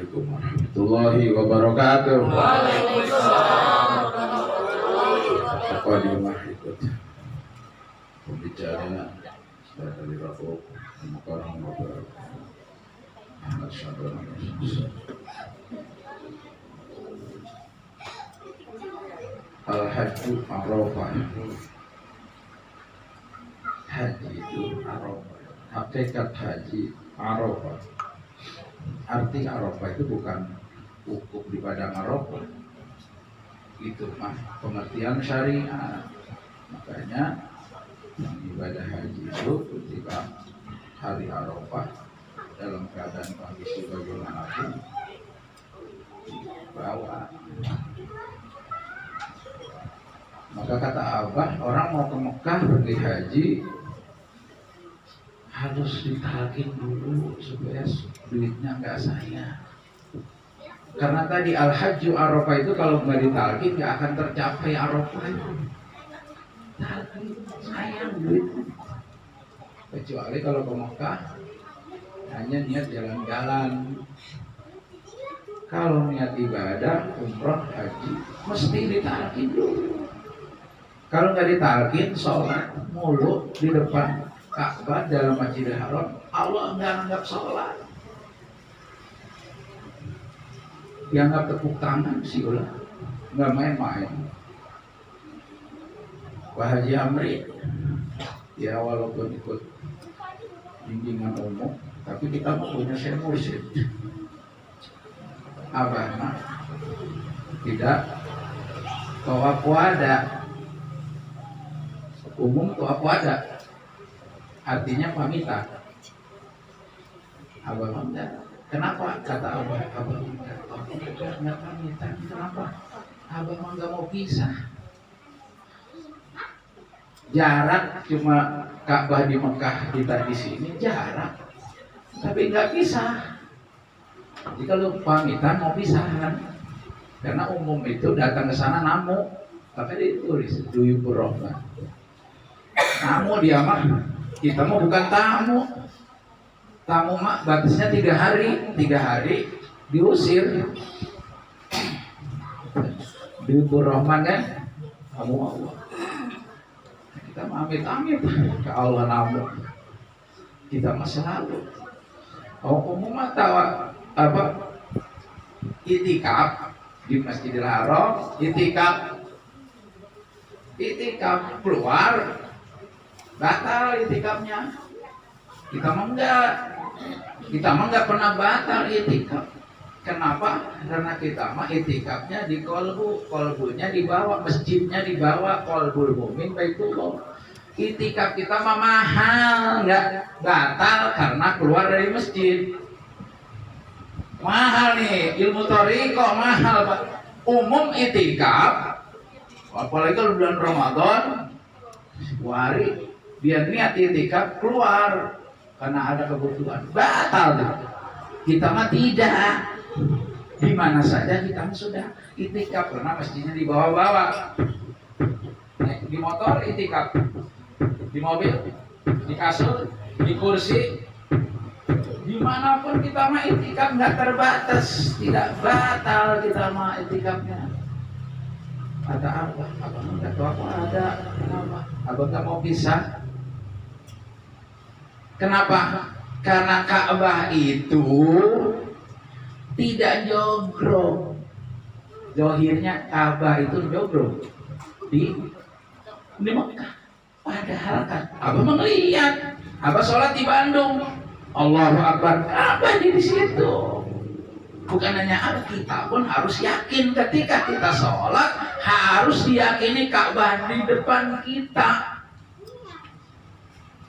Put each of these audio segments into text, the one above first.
Assalamualaikum warahmatullahi wabarakatuh. Waalaikumsalam warahmatullahi wabarakatuh. Mukadimah ikut pembicara dari Rabu Mukarram Bapak Ahmad Syabran. Al-Hajju Arafah. Haji itu Arafah. Hakikat haji Arafah. Arti Arafah itu bukan wukuf di padang Arafah. Itu mah pengertian syariat. Makanya yang ibadah haji itu ketika hari Arafah dalam keadaan kondisi bagaimanapun bawa. Maka kata Abah, orang mau ke Mekah pergi haji harus ditalkin dulu supaya duitnya nggak sayang. Karena tadi al-hajju Arafah itu kalau nggak ditalkin nggak akan tercapai Arafah itu. Talkin, sayang duit. Kecuali kalau ke Mekah hanya niat jalan-jalan. Kalau niat ibadah, umroh, haji mesti ditalkin dulu. Kalau nggak ditalkin, sholat mulu di depan Ka'bah dalam Masjidil Haram, Allah nggak anggap sholat. Dianggap tepuk tangan sih ulah, nggak main-main. Pak Haji Amri, ya walaupun ikut bimbingan umum, tapi kita punya syekh mursyid. Abah mah tidak tawaf wada. Umum tawaf wada artinya pamitan. Abah enggak. Kenapa? Kata Abah enggak pamitan. Kenapa? Abah mah enggak mau pisah. Jarak cuma Ka'bah di Mekah, kita di sini jarak, tapi enggak pisah. Jadi kalau pamitan mau pisahan, karena umum itu datang ke sana namu, tapi ditulis duyubur rahmah. Namu dia mah, kita mah bukan tamu. Tamu mah batasnya 3 hari, 3 hari diusir. Duyubur rahman kan, kamu Allah. Kita mah amit-amit ke Allah namu. Kita mah selalu. Umum mah tawa apa itikaf di Masjidil Haram, itikaf keluar batal itikafnya. Kita mah enggak pernah batal itikaf. Kenapa? Karena kita mah itikafnya di kolbunya dibawa, masjidnya dibawa, kolbul mumin baitullah. Itikaf kita mah mahal, enggak batal karena keluar dari masjid. Mahal nih, ilmu thariqah mahal Pak. Umum itikaf, apalagi kalau bulan Ramadan, hari dia niat itikaf keluar karena ada kebutuhan, batal tuh. Kita mah tidak. Di mana saja kita mah sudah itikaf karena masjidnya dibawa-bawa. Di motor itikaf, di mobil, di kasur, di kursi. Dimanapun kita mah itikaf nggak terbatas, tidak batal kita mah itikafnya. Kata Abah nggak tahu apa ada, kenapa? Abah nggak mau pisah. Kenapa? Karena Ka'bah itu tidak jogrok. Zohirnya Ka'bah itu jogrok di Mekah. Padahal kan Abah melihat, Abah sholat di Bandung. Allahu Akbar, apa di situ? Bukan hanya kita pun harus yakin ketika kita sholat harus diyakini Ka'bah di depan kita,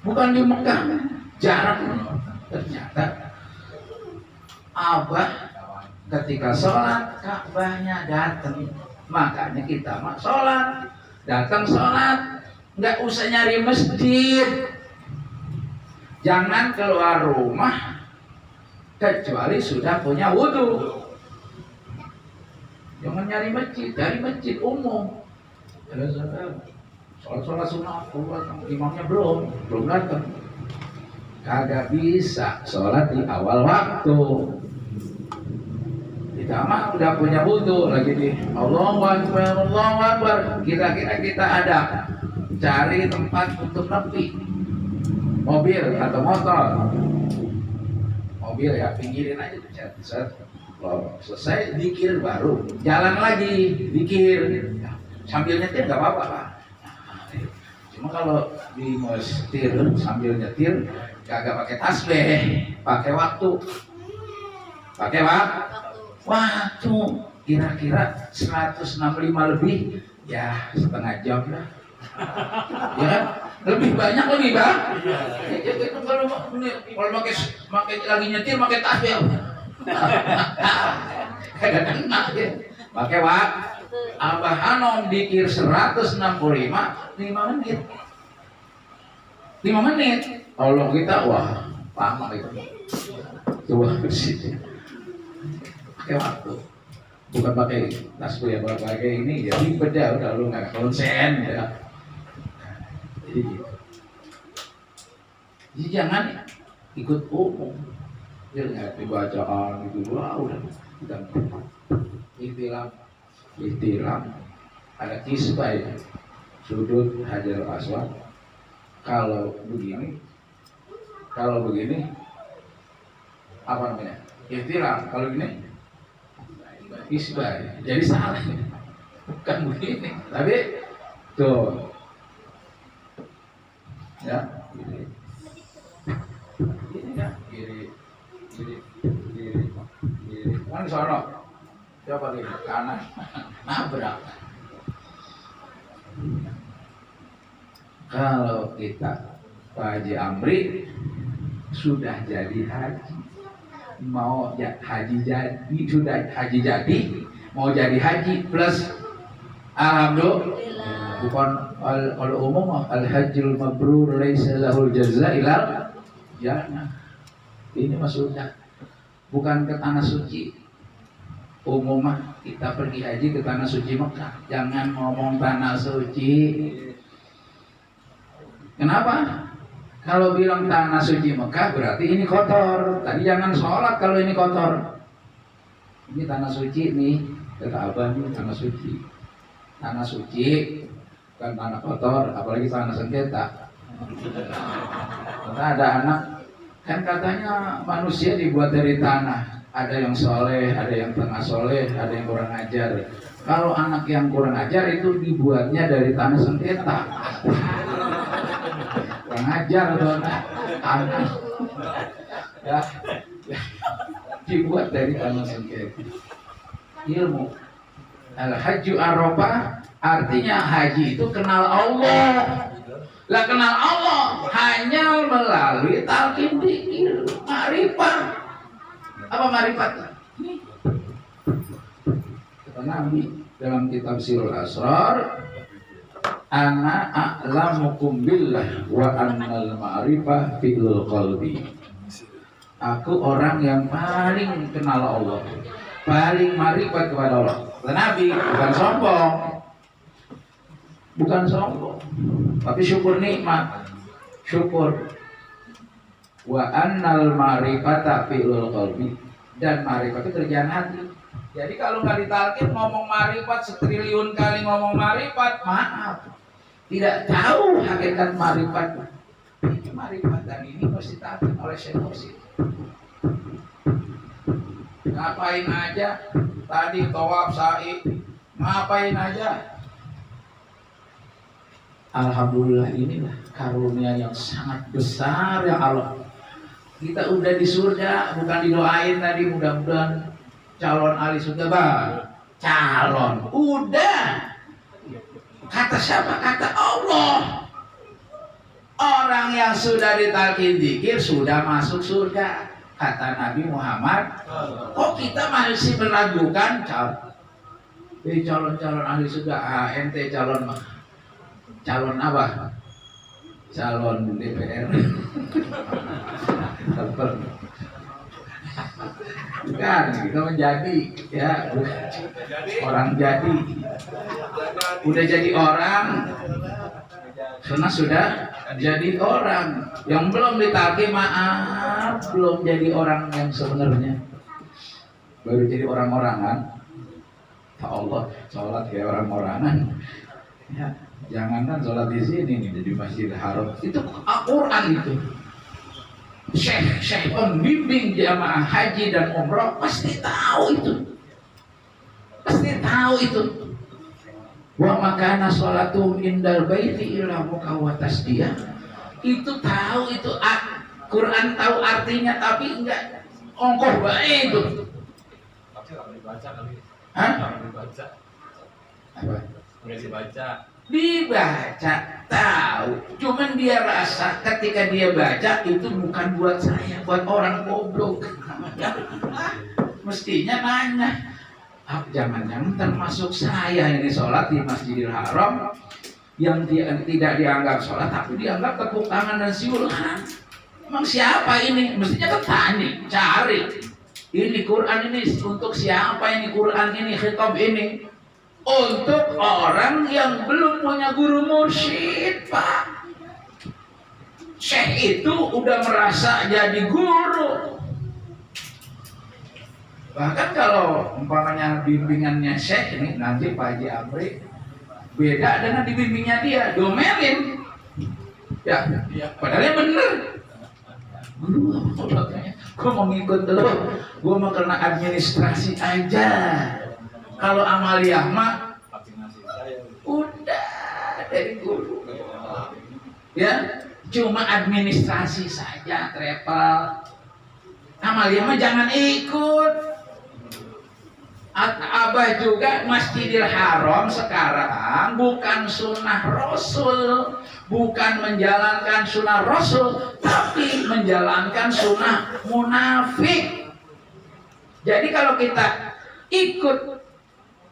bukan di Mekah. Jarak ternyata Abah ketika sholat Ka'bahnya datang, makanya kita mah sholat datang sholat, nggak usah nyari masjid. Jangan keluar rumah kecuali sudah punya wudhu. Jangan nyari masjid, cari masjid umum. Sholat sunnah keluar, imamnya belum datang. Kagak bisa sholat di awal waktu. Kita mah udah punya butuh lagi di Allahu Akbar. Kira-kira kita ada cari tempat untuk nepi mobil atau motor. Mobil ya pinggirin aja tuh set. Oh, selesai dikir baru jalan lagi dikir sambil nyetir nggak apa-apa Pak. Cuma kalau di setir sambil nyetir kagak pakai tasbih, pakai waktu. Waktu kira-kira 165 lebih ya setengah jam lah. Ya kan? Lebih banyak lebih Bang. Kalau pakai lagi nyetir pakai tasbih. Kagak kena ya. Pakai waktu. Abah Hanom dikir 165 5 menit. 5 menit. Kalau kita wah lama itu. Coba bersih. Pakai waktu. Bukan pakai tasbih ya, pakai ini ya ribet ya, udah lu nggak konsen ya. Jadi gitu. Jadi jangan ikut umum. Dia nggak dibacaan gitu, wah udah kita ihtilam ada kisbah ya, sudut Hajar Aswad. Kalau begini apa namanya? Ihtilam. Kalau begini kisbah, jadi salah. Bukan begini, tapi tuh ya gini ya kiri kan sono coba di kanan nabrak. Kalau kita Pak Haji Amri sudah jadi haji, mau haji jadi, sudah haji jadi, mau jadi haji plus alhamdulillah. Bukan kalau umum al-hajjul mabrur laisa lahul jazaa ilal jannah. Ini mah sudah bukan ke tanah suci. Umum mah kita pergi haji ke tanah suci Mekah. Jangan ngomong tanah suci. Kenapa? Kalau bilang tanah suci Mekah berarti ini kotor. Tadi jangan sholat kalau ini kotor. Ini tanah suci nih, kata Abah nih tanah suci. Tanah suci bukan tanah kotor, apalagi tanah sengketa. Karena ada anak, kan katanya manusia dibuat dari tanah. Ada yang soleh, ada yang tengah soleh, ada yang kurang ajar. Kalau anak yang kurang ajar itu dibuatnya dari tanah sengketa. Kurang ajar tuh anak. Ya, dibuat dari tanah sengketa. Ilmu. Al-Hajju Arafah artinya haji itu kenal Allah. Lah kenal Allah hanya melalui talqin dzikir, ma'rifat. Apa ma'rifat? Kata Nabi dalam kitab Sirul Asrar, ana a'lamukum billah wa annal ma'rifah fil qalbi. Aku orang yang paling kenal Allah, paling ma'rifat kepada Allah. Kata Nabi, bukan sombong. Bukan sombong, tapi syukur nikmat, syukur. Wa annal ma'rifata fi'lul qalbi, dan ma'rifat itu kerjaan hati. Jadi kalau nggak ditalkin ngomong ma'rifat setriliun kali ngomong ma'rifat, maaf, tidak tahu hakikat ma'rifat. Ini ma'rifat dan ini mesti ditalkin oleh Syekh Mursyid. Ngapain aja tadi tawaf sa'i, ngapain aja. Alhamdulillah, inilah karunia yang sangat besar ya Allah. Kita udah di surga, bukan didoain tadi mudah-mudahan calon ahli surga bang. Calon, udah. Kata siapa? Kata Allah. Orang yang sudah ditalkin dzikir sudah masuk surga. Kata Nabi Muhammad. Kok kita masih meragukan calon ahli surga? Ente calon apa? Calon DPR. Bukan, kita menjadi ya orang jadi. Udah jadi orang, sudah jadi orang. Yang belum ditalqin maaf, belum jadi orang yang sebenarnya. baru jadi orang-orangan. Ya Allah, sholat kayak orang-orangan. Ya, jangankan sholat di sini nih di Masjidil Haram, itu Al-Quran itu. Syekh pembimbing jamaah haji dan umroh pasti tahu itu. Pasti tahu itu. Wa makana sholatu indal baiti illa muka wa tasdiyah. Itu tahu itu Quran, tahu artinya tapi enggak ongkoh bae itu. Dibaca kali. Hah? Dibaca. Apa? Nggak dibaca. Dibaca, tahu. Cuman dia rasa ketika dia baca itu bukan buat saya, buat orang goblok. Mestinya nanya, jangan-jangan termasuk saya ini sholat di Masjidil Haram yang tidak dianggap sholat tapi dianggap tepuk tangan dan siulan. Emang siapa ini? Mestinya ketanya, cari. Ini Quran ini untuk siapa ini Quran ini, khitab ini? Untuk orang yang belum punya guru mursyid, Pak. Syekh itu udah merasa jadi guru. Bahkan kalau umpamanya bimbingannya Syekh ini, nanti Pak Haji Amri beda dengan dibimbingnya dia, domelin. Ya, padahal bener. Guru apa katanya? Gue mau ngikut dulu, gue mau kena administrasi aja. Kalau amaliyah mah udah dari guru. Ya, cuma administrasi saja, travel. Amaliyah mah jangan ikut. Abah juga Masjidil Haram sekarang bukan sunnah Rasul, bukan menjalankan sunnah Rasul, tapi menjalankan sunnah munafik. Jadi kalau kita ikut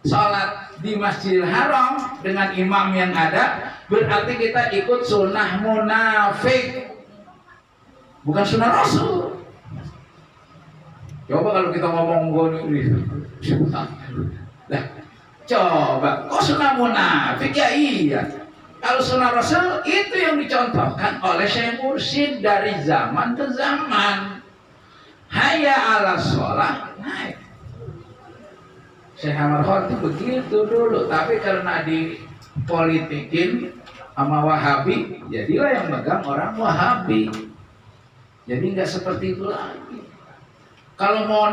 sholat di Masjidil Haram dengan imam yang ada, berarti kita ikut sunnah munafik, bukan sunnah Rasul. Coba kalau kita ngomong gini, lah, coba, kok sunnah munafik? Ya iya. Kalau sunnah Rasul itu yang dicontohkan oleh Syekh Mursyid dari zaman ke zaman. Hayya ala sholah, naik. Syekh Amarhon itu begitu dulu, tapi karena dipolitikin sama Wahabi, jadilah yang megang orang Wahabi. Jadi nggak seperti itu lagi. Kalau mau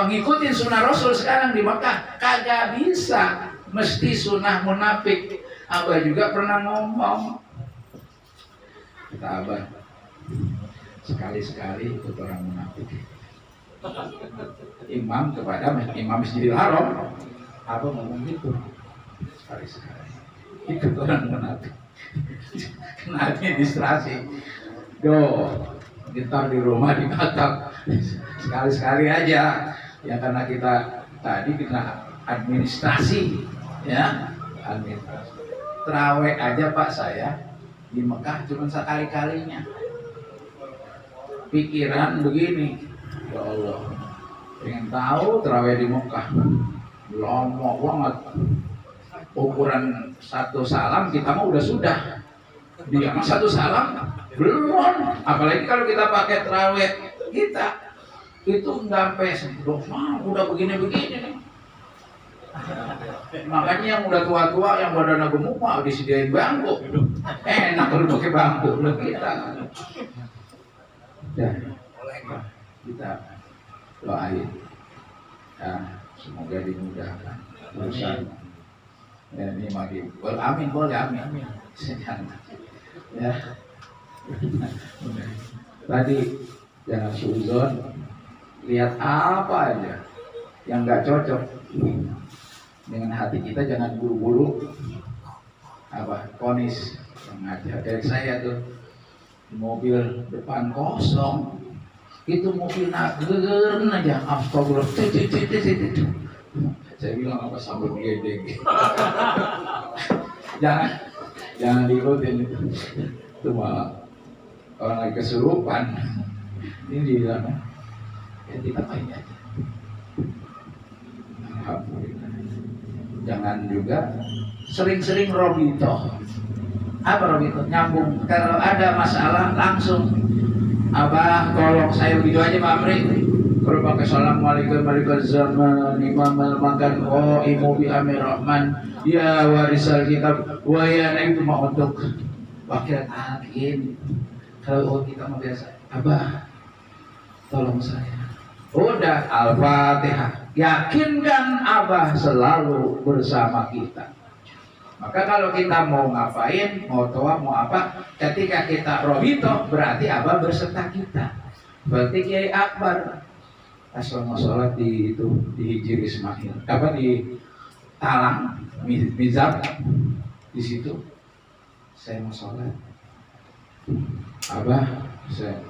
ngikutin sunnah Rasul sekarang di Mekah, kagak bisa, mesti sunnah munafik. Abah juga pernah ngomong, kata Abah, sekali-sekali ikut orang munafik. Imam kepada Imam Masjidil Haram, Abah ngomong gitu, sekali-sekali ikut orang munafik. Kena administrasi, kita di rumah dikatap. Sekali-sekali aja ya, karena kita tadi kena administrasi ya, administrasi. Terawih aja Pak saya di Mekah cuma sekali-kalinya. Pikiran begini, ya Allah, pengen tahu terawih di Mekah lama banget. Ukuran satu salam kita mah sudah, dia mah satu salam belum. Apalagi kalau kita pakai terawih kita itu nggak sampai sebelum udah begini-begini nih. Makanya yang udah tua-tua yang badannya gemuk mah disediain bangku, enak kalau pakai bangku udah kita. Ya, kita doain ya, semoga dimudahkan urusan. Ya, ini mari, amin, boleh amin. Ya, tadi jangan suzon, lihat apa aja yang nggak cocok dengan hati kita, jangan buru-buru vonis. Yang ngajar dari saya tuh, mobil depan kosong, itu mobil nagerin aja, astagfirullah, saya bilang apa sambut gedeng. jangan diikutin itu mah orang lagi kesurupan. Ini dibilang ya kita main aja. Alhamdulillah. Jangan juga sering-sering robito. Apa robito? Nyambung. Kalau ada masalah langsung, Abah tolong saya video aja Pak Amri. Berbagai assalamualaikum warahmatullahi zaman imam al-makan imu bi amir rahman ya warisal kitab wa ya itu mau untuk wakil takin. Kalau kita mau biasa abah tolong saya udah al-fatihah, yakinkan abah selalu bersama kita. Maka kalau kita mau ngapain, mau toa, mau apa, ketika kita rohito berarti abah berserta kita. Berarti Kiai Akbar asal mau sholat di itu di Hijir Ismail apa di Talang Mizab di situ saya mau sholat abah saya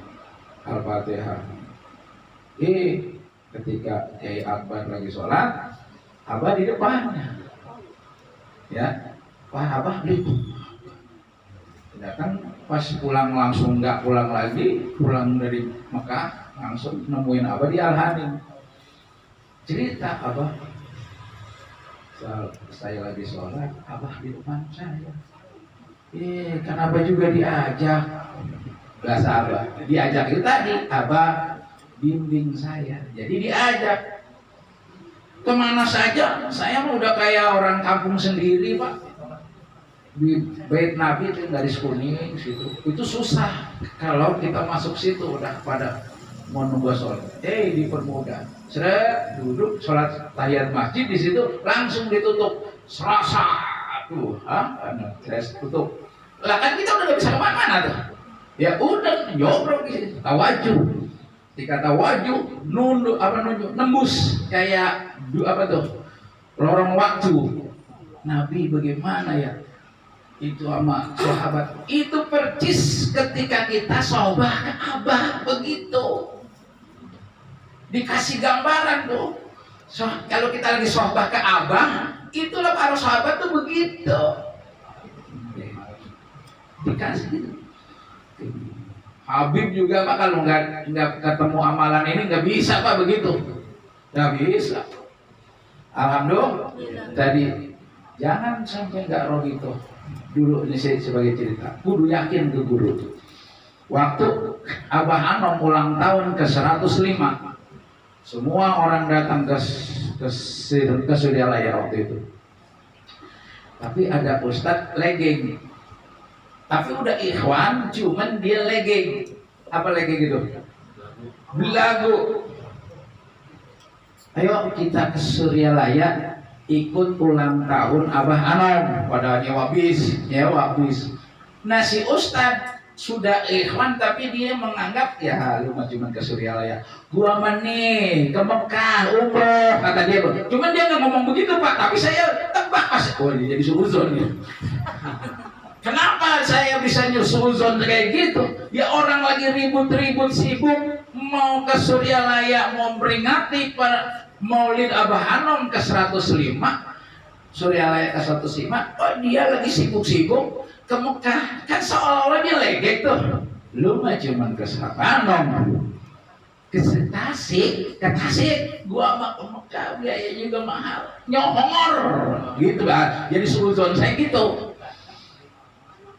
al-fatihah ketika Kiai Akbar lagi sholat abah di depannya ya wah abah gitu datang pas pulang langsung nggak pulang lagi pulang dari Mekah langsung nemuin abah di Al-Hanim cerita abah saya lagi sholat abah di depan saya kan abah juga diajak bahasa abah diajak itu tadi abah bimbing saya jadi diajak kemana saja saya mah udah kayak orang kampung sendiri pak di Bait Nabi itu garis kuning situ itu susah kalau kita masuk situ udah pada mau nunggu sholat dipermudah seret duduk sholat tahiyat masjid di situ langsung ditutup serasa tuh tutup lah kan kita udah gak bisa kemana-mana tuh ya udah nyobrol gitu tawajuh ketika tawajuh nunduk nembus kayak lorong waktu Nabi bagaimana ya itu sama sahabat itu percis ketika kita sohbah ke abah begitu dikasih gambaran tuh kalau kita lagi sohbah ke abah itulah para sahabat tuh begitu dikasih gitu. Habib juga pak kalau nggak ketemu amalan ini nggak bisa pak begitu nggak bisa alhamdulillah tadi jangan sampai nggak roh itu dulu ini saya sebagai cerita kudu yakin ke guru waktu Abah Anom ulang tahun ke 105 semua orang datang ke Suryalaya waktu itu tapi ada ustadz legging tapi udah ikhwan cuman dia legging apa legging gitu belagu ayo kita ke Suryalaya ikut ulang tahun Abah Anom pada nyewa bis. Nah si Ustad sudah ikhwan tapi dia menganggap ya lu mah cuma ke Suryalaya gua mah nih ke Mekah umroh kata dia cuman dia nggak ngomong begitu pak tapi saya tebak pas dia jadi suuzon ya. Kenapa saya bisa nyusun kayak gitu ya orang lagi ribut-ribut sibuk mau ke Suryalaya mau memperingati para Maulid Abah Anom ke 105 Suryalaya ke 105 dia lagi sibuk-sibuk ke Mekah kan seolah-olah dia legek tuh lu mah cuman ke Abah Anom ke Tasik gua mah ke Mekah biaya juga mahal nyohor gitu kan jadi suzon saya gitu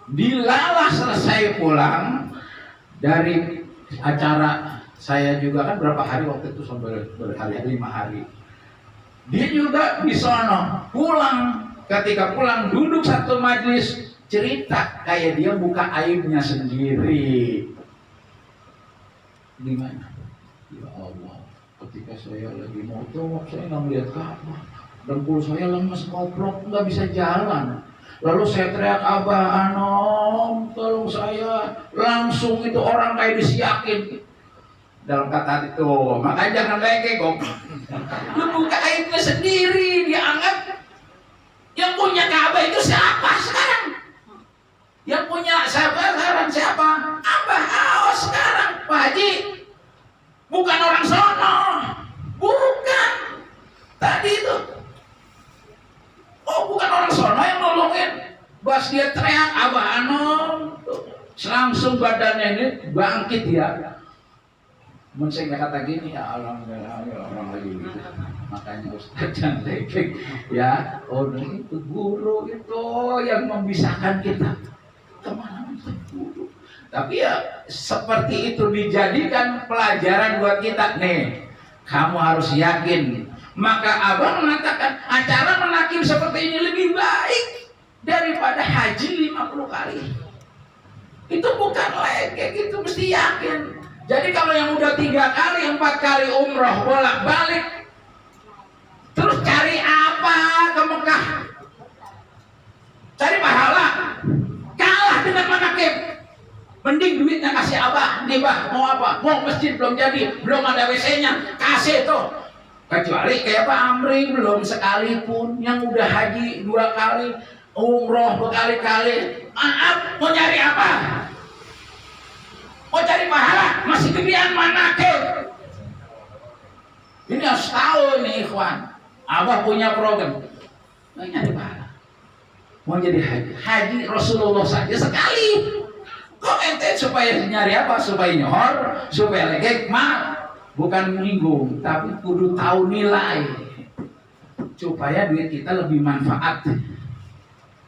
dilalah selesai pulang dari acara saya juga kan berapa hari waktu itu sampai berhari 5 hari. Dia juga di sono pulang. Ketika pulang duduk satu majelis cerita kayak dia buka aibnya sendiri. Gimana? Ya Allah, ketika saya lagi mau tawaf saya nggak melihat Ka'bah. Dengkul saya lemes koplok nggak bisa jalan. Lalu saya teriak Abah Anom, tolong saya. Langsung itu orang kayak disiakin. Dalam kata itu, makanya jangan lagi goblok. Lu buka aibnya sendiri, dia anggap yang punya Ka'bah itu siapa sekarang? Yang punya sekarang siapa? Abah Aos sekarang, Pak Haji. Bukan orang sono, bukan. Tadi itu, bukan orang sono yang nolongin. Pas dia teriak Abah Anom, langsung badannya ini bangkit dia. Saya nggak kata gini ya alhamdulillah orang lagi gitu makanya Ustaz jangan lekek ya itu guru itu yang memisahkan kita kemana itu guru tapi ya seperti itu dijadikan pelajaran buat kita nih Kamu harus yakin. Maka abang mengatakan acara menakib seperti ini lebih baik daripada haji 50 kali. Itu bukan kayak gitu, mesti yakin. Jadi kalau yang udah 3 kali, 4 kali umroh bolak-balik, terus cari apa ke Mekah? Cari pahala, kalah dengan manakib. Mending duitnya kasih abah, nih bah, mau apa? Mau masjid belum jadi, belum ada WC-nya, kasih tuh. Kecuali kayak Pak Amri belum sekalipun, yang udah haji 2 kali, umroh berkali-kali. Maaf, mau nyari apa? Mau cari pahala, masih gedean manakib. Ini harus tahu nih ikhwan. Abah punya program, mau nyari pahala, mau jadi haji Rasulullah saja sekali. Kok ente supaya nyari apa? Supaya nyohor, supaya legek, mal. Bukan menyinggung, tapi kudu tahu nilai. Supaya duit kita lebih manfaat.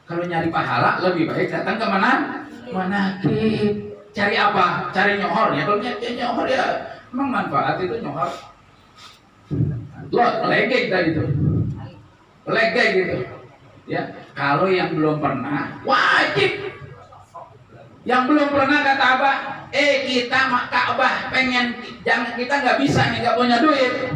Kalau nyari pahala lebih baik datang ke mana? Manakib. Cari apa? Cari nyohor ya. Kalau nyari nyohor ya memang manfaat itu nyohor. Loh, legek tadi itu. Legek gitu. Ya, kalau yang belum pernah wajib. Yang belum pernah kata Abah, kita Ka'bah pengen, jangan, kita nggak bisa nih, nggak punya duit,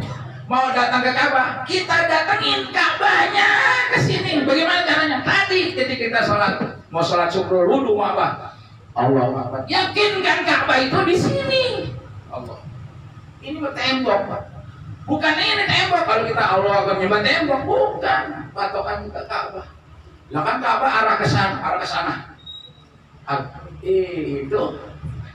mau datang ke Ka'bah, kita datengin Ka'bahnya ke sini. Bagaimana caranya? Tadi ketika kita sholat, mau sholat syukur wudhu apa? Allah Akbar. Yakinkan Ka'bah itu di sini. Allah. Ini bertembok, Pak. Bukan ini tembok. Kalau kita Allah Akbar nyembah tembok, bukan. Patokan ke Ka'bah. Lah kan Ka'bah arah ke sana, arah ke sana. Itu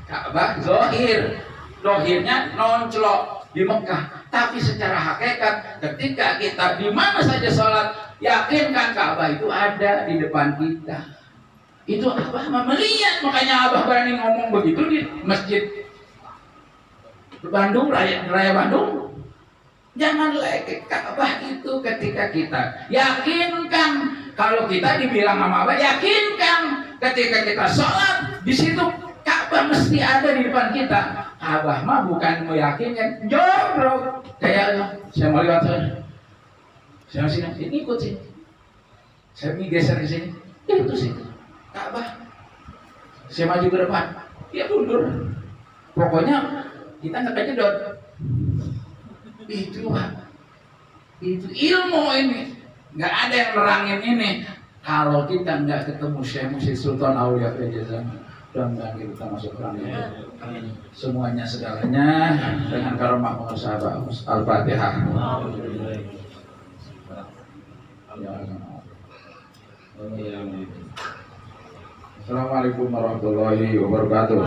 Ka'bah zohir, zohirnya noncelok di Mekah. Tapi secara hakikat ketika kita di mana saja sholat, yakinkan Ka'bah itu ada di depan kita. Itu Abah melihat, makanya Abah berani ngomong begitu di masjid Bandung, Raya Bandung. Jangan lekek Ka'bah itu ketika kita yakinkan. Kalau kita dibilang sama Abah, yakinkan ketika kita sholat di situ Ka'bah mesti ada di depan kita. Abah mah bukan meyakinkan, jorok kayak saya mau lewat saya sini, ini ikut sini, saya geser ke sini, itu sih Ka'bah. Saya maju ke depan, dia mundur. Pokoknya kita nggak kejedot. Itu ilmu ini. Nggak ada yang nerangin ini. Kalau kita nggak ketemu Syekh Sultan Aulia Fajazan, dan kita masuk orangnya. Semuanya segalanya dengan karomah sahabat. Al-Fatihah. Assalamualaikum warahmatullahi wabarakatuh.